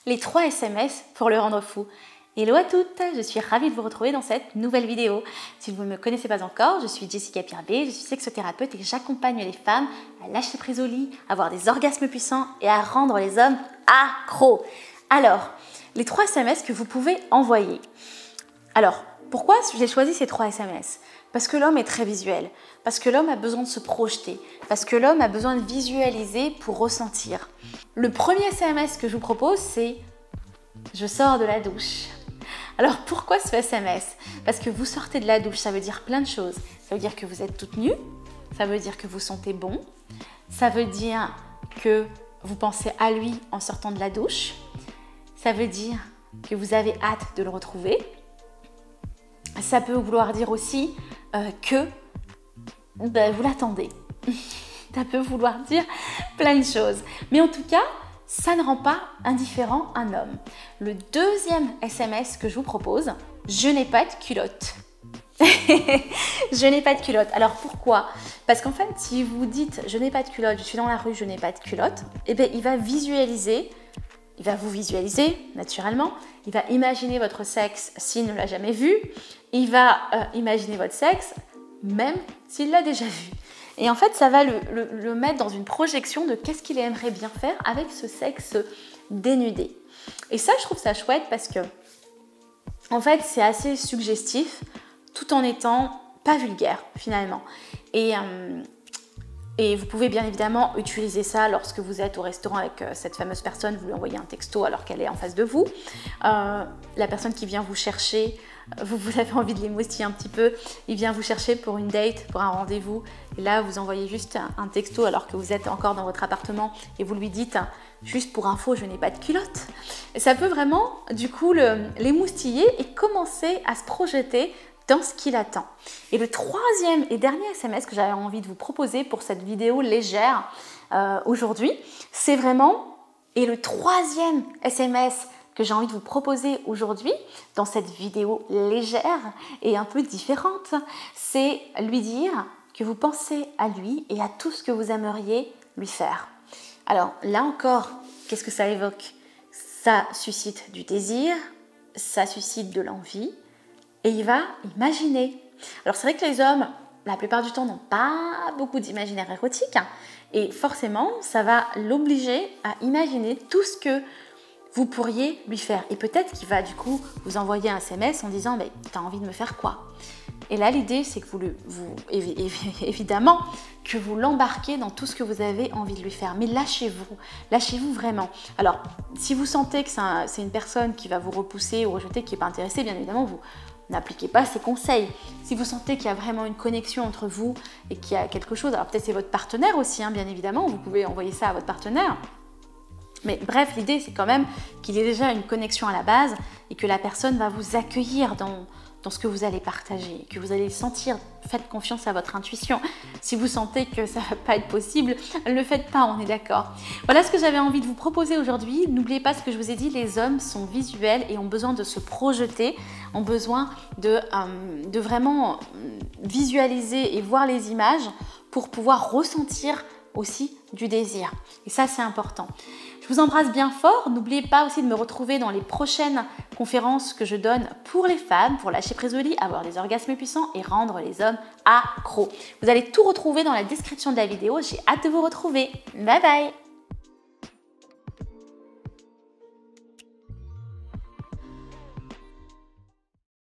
les 3 SMS pour le rendre fou. Hello à toutes, je suis ravie de vous retrouver dans cette nouvelle vidéo. Si vous ne me connaissez pas encore, je suis Jessica Pirbet, je suis sexothérapeute et j'accompagne les femmes à lâcher prise au lit, à avoir des orgasmes puissants et à rendre les hommes accros. Alors, les 3 SMS que vous pouvez envoyer. Alors, pourquoi j'ai choisi ces 3 SMS? Parce que l'homme est très visuel, parce que l'homme a besoin de se projeter, parce que l'homme a besoin de visualiser pour ressentir. Le premier SMS que je vous propose, c'est « Je sors de la douche ». Alors pourquoi ce SMS? Parce que vous sortez de la douche, ça veut dire plein de choses. Ça veut dire que vous êtes toute nue, ça veut dire que vous sentez bon, ça veut dire que vous pensez à lui en sortant de la douche, ça veut dire que vous avez hâte de le retrouver. Ça peut vouloir dire aussi que vous l'attendez. Ça peut vouloir dire plein de choses. Mais en tout cas, ça ne rend pas indifférent un homme. Le deuxième SMS que je vous propose, je n'ai pas de culotte. Je n'ai pas de culotte. Alors pourquoi? Parce qu'en fait, si vous dites je n'ai pas de culotte, je suis dans la rue, je n'ai pas de culotte, eh bien, il va visualiser. Il va vous visualiser, naturellement. Il va imaginer votre sexe s'il ne l'a jamais vu. Il va imaginer votre sexe, même s'il l'a déjà vu. Et en fait, ça va le mettre dans une projection de qu'est-ce qu'il aimerait bien faire avec ce sexe dénudé. Et ça, je trouve ça chouette parce que, en fait, c'est assez suggestif, tout en étant pas vulgaire, finalement. Et vous pouvez bien évidemment utiliser ça lorsque vous êtes au restaurant avec cette fameuse personne, vous lui envoyez un texto alors qu'elle est en face de vous. La personne qui vient vous chercher, vous avez envie de l'émoustiller un petit peu, il vient vous chercher pour une date, pour un rendez-vous. Et là, vous envoyez juste un texto alors que vous êtes encore dans votre appartement et vous lui dites juste pour info, je n'ai pas de culotte. Et ça peut vraiment, du coup, l'émoustiller et commencer à se projeter dans ce qu'il attend. Et le troisième et dernier SMS que j'avais envie de vous proposer pour cette vidéo légère aujourd'hui, c'est vraiment, et le troisième SMS que j'ai envie de vous proposer aujourd'hui, dans cette vidéo légère et un peu différente, c'est lui dire que vous pensez à lui et à tout ce que vous aimeriez lui faire. Alors là encore, qu'est-ce que ça évoque? Ça suscite du désir, ça suscite de l'envie, et il va imaginer. Alors c'est vrai que les hommes, la plupart du temps, n'ont pas beaucoup d'imaginaire érotique. Et forcément, ça va l'obliger à imaginer tout ce que vous pourriez lui faire. Et peut-être qu'il va du coup vous envoyer un SMS en disant « t'as envie de me faire quoi ?» Et là, l'idée, c'est que évidemment, que vous l'embarquez dans tout ce que vous avez envie de lui faire. Mais lâchez-vous vraiment. Alors, si vous sentez que c'est une personne qui va vous repousser ou rejeter, qui n'est pas intéressée, bien évidemment, vous n'appliquez pas ces conseils. Si vous sentez qu'il y a vraiment une connexion entre vous et qu'il y a quelque chose, alors peut-être c'est votre partenaire aussi, hein, bien évidemment, vous pouvez envoyer ça à votre partenaire. Mais bref, l'idée, c'est quand même qu'il y ait déjà une connexion à la base et que la personne va vous accueillir dans ce que vous allez partager, que vous allez sentir. Faites confiance à votre intuition. Si vous sentez que ça ne va pas être possible, ne le faites pas, on est d'accord. Voilà ce que j'avais envie de vous proposer aujourd'hui. N'oubliez pas ce que je vous ai dit, les hommes sont visuels et ont besoin de se projeter, ont besoin de vraiment visualiser et voir les images pour pouvoir ressentir aussi du désir. Et ça, c'est important. Je vous embrasse bien fort. N'oubliez pas aussi de me retrouver dans les prochaines conférences que je donne pour les femmes, pour lâcher prise au lit, avoir des orgasmes puissants et rendre les hommes accros. Vous allez tout retrouver dans la description de la vidéo. J'ai hâte de vous retrouver. Bye bye!